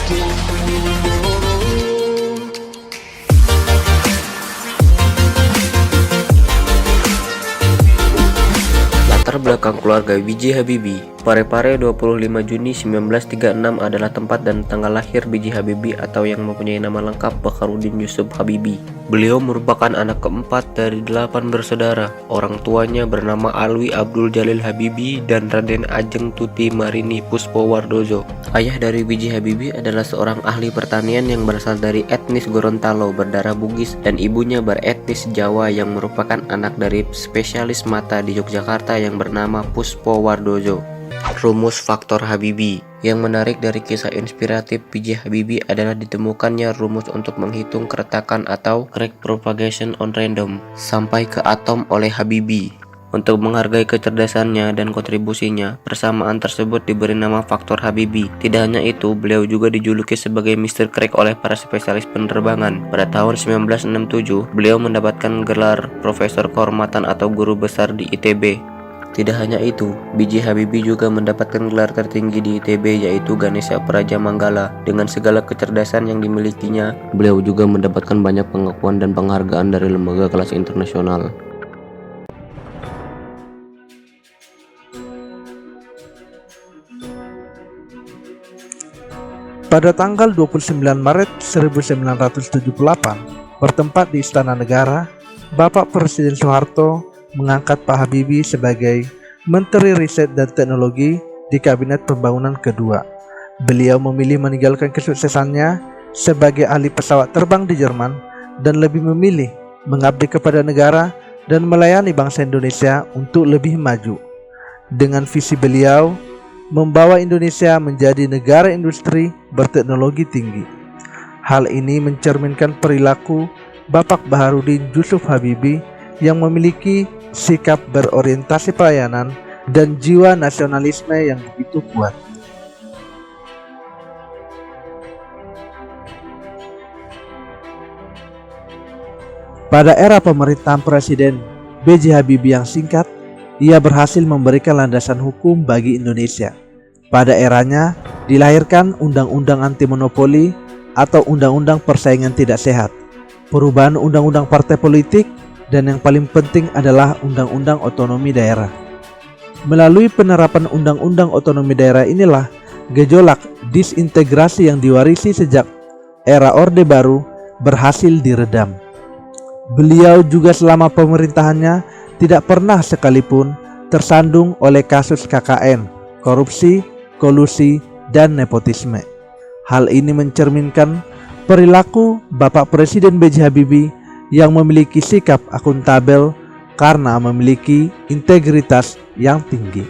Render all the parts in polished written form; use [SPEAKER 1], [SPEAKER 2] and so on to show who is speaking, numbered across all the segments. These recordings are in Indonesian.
[SPEAKER 1] Latar belakang keluarga B.J. Habibie. Parepare 25 Juni 1936 adalah tempat dan tanggal lahir B.J. Habibie atau yang mempunyai nama lengkap Bakharudin Yusuf Habibie. Beliau merupakan anak keempat dari 8 bersaudara. Orang tuanya bernama Alwi Abdul Jalil Habibie dan Raden Ajeng Tuti Marini Puspowardojo. Ayah dari B.J. Habibie adalah seorang ahli pertanian yang berasal dari etnis Gorontalo berdarah Bugis dan ibunya beretnis Jawa yang merupakan anak dari spesialis mata di Yogyakarta yang bernama Puspowardojo. Rumus faktor Habibie. Yang menarik dari kisah inspiratif B.J. Habibie adalah ditemukannya rumus untuk menghitung keretakan atau crack propagation on random sampai ke atom oleh Habibie. Untuk menghargai kecerdasannya dan kontribusinya, persamaan tersebut diberi nama faktor Habibie. Tidak hanya itu, beliau juga dijuluki sebagai Mr. Crack oleh para spesialis penerbangan. Pada tahun 1967, beliau mendapatkan gelar Profesor Kehormatan atau Guru Besar di ITB. Tidak hanya itu, B.J. Habibie juga mendapatkan gelar tertinggi di ITB yaitu Ganesha Praja Manggala. Dengan segala kecerdasan yang dimilikinya, beliau juga mendapatkan banyak pengakuan dan penghargaan dari lembaga kelas internasional.
[SPEAKER 2] Pada tanggal 29 Maret 1978, bertempat di Istana Negara, Bapak Presiden Soeharto mengangkat Pak Habibie sebagai Menteri Riset dan Teknologi di Kabinet Pembangunan kedua. Beliau memilih meninggalkan kesuksesannya sebagai ahli pesawat terbang di Jerman dan lebih memilih mengabdi kepada negara dan melayani bangsa Indonesia untuk lebih maju. Dengan visi beliau membawa Indonesia menjadi negara industri berteknologi tinggi. Hal ini mencerminkan perilaku Bapak Bakharudin Yusuf Habibie yang memiliki sikap berorientasi pelayanan dan jiwa nasionalisme yang begitu kuat. Pada era pemerintahan Presiden B.J. Habibie yang singkat, ia berhasil memberikan landasan hukum bagi Indonesia. Pada eranya, dilahirkan Undang-Undang Anti Monopoli atau Undang-Undang Persaingan Tidak Sehat, perubahan Undang-Undang Partai Politik, dan yang paling penting adalah Undang-Undang Otonomi Daerah. Melalui penerapan Undang-Undang Otonomi Daerah inilah gejolak disintegrasi yang diwarisi sejak era Orde Baru berhasil diredam. Beliau juga selama pemerintahannya tidak pernah sekalipun tersandung oleh kasus KKN, korupsi, kolusi, dan nepotisme. Hal ini mencerminkan perilaku Bapak Presiden B.J. Habibie yang memiliki sikap akuntabel karena memiliki integritas yang tinggi.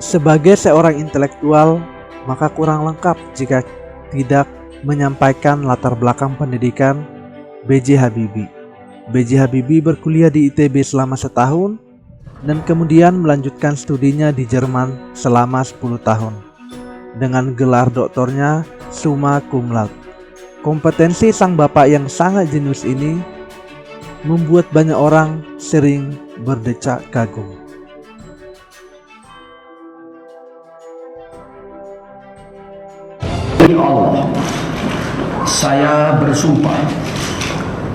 [SPEAKER 2] Sebagai seorang intelektual, maka kurang lengkap jika tidak menyampaikan latar belakang pendidikan B.J. Habibie. B.J. Habibie berkuliah di ITB selama setahun dan kemudian melanjutkan studinya di Jerman selama 10 tahun dengan gelar doktornya summa cum laude. Kompetensi sang bapak yang sangat jenius ini membuat banyak orang sering berdecak kagum.
[SPEAKER 3] Demi Allah, saya bersumpah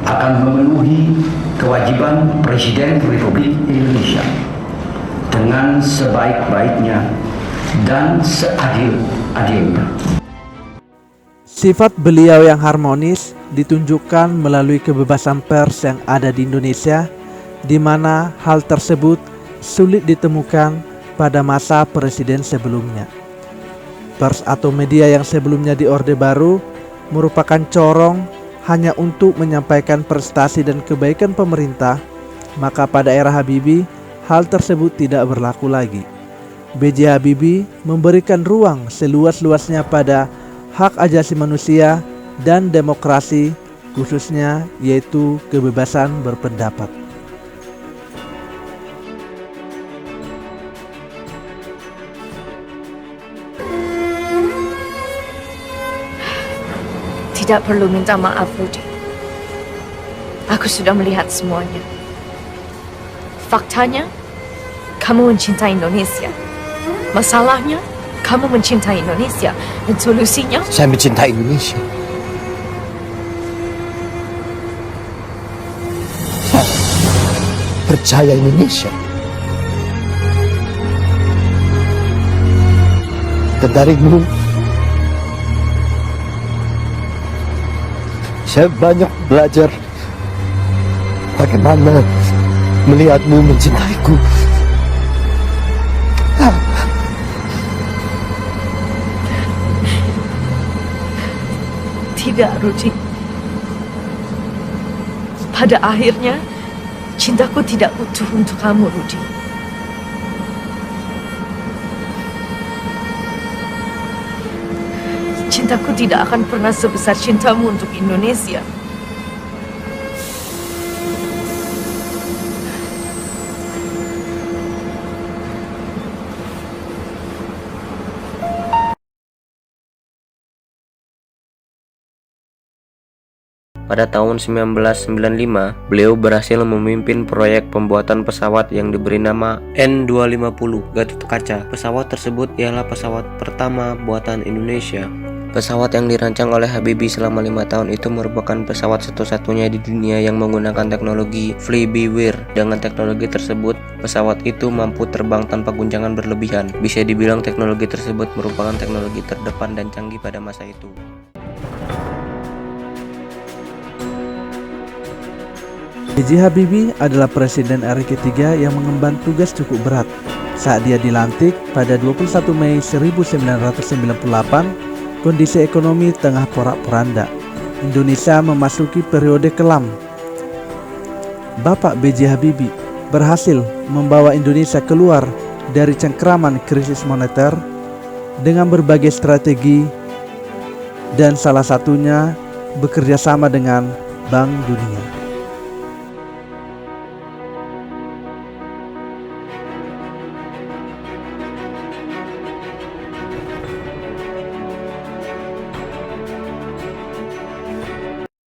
[SPEAKER 3] akan memenuhi kewajiban Presiden Republik Indonesia dengan sebaik-baiknya dan seadil-adilnya.
[SPEAKER 2] Sifat beliau yang harmonis ditunjukkan melalui kebebasan pers yang ada di Indonesia, di mana hal tersebut sulit ditemukan pada masa presiden sebelumnya. Pers atau media yang sebelumnya di Orde Baru merupakan corong hanya untuk menyampaikan prestasi dan kebaikan pemerintah, maka pada era Habibie hal tersebut tidak berlaku lagi. B.J. Habibie memberikan ruang seluas-luasnya pada hak asasi manusia dan demokrasi, khususnya yaitu kebebasan berpendapat.
[SPEAKER 4] Tidak perlu minta maaf, Rudi. Aku sudah melihat semuanya. Faktanya, kamu mencintai Indonesia. Masalahnya, kamu mencintai Indonesia. Dan solusinya,
[SPEAKER 5] Saya mencintai Indonesia. Saya percaya Indonesia. Dan darimu, saya banyak belajar bagaimana melihatmu mencintaiku.
[SPEAKER 4] tidak, Rudi. Pada akhirnya, cintaku tidak utuh untuk kamu, Rudi. Cintaku tidak akan pernah sebesar cintamu untuk Indonesia.
[SPEAKER 1] Pada tahun 1995, beliau berhasil memimpin proyek pembuatan pesawat yang diberi nama N250 Gatot Kaca. Pesawat tersebut ialah pesawat pertama buatan Indonesia. Pesawat yang dirancang oleh Habibie selama 5 tahun itu merupakan pesawat satu-satunya di dunia yang menggunakan teknologi Fly-by-wire. Dengan teknologi tersebut, pesawat itu mampu terbang tanpa guncangan berlebihan. Bisa dibilang teknologi tersebut merupakan teknologi terdepan dan canggih pada masa itu.
[SPEAKER 2] B.J. Habibie adalah Presiden RI ketiga yang mengemban tugas cukup berat saat dia dilantik pada 21 Mei 1998. Kondisi ekonomi tengah porak-poranda. Indonesia memasuki periode kelam. Bapak B.J. Habibie berhasil membawa Indonesia keluar dari cengkraman krisis moneter dengan berbagai strategi, dan salah satunya bekerja sama dengan Bank Dunia.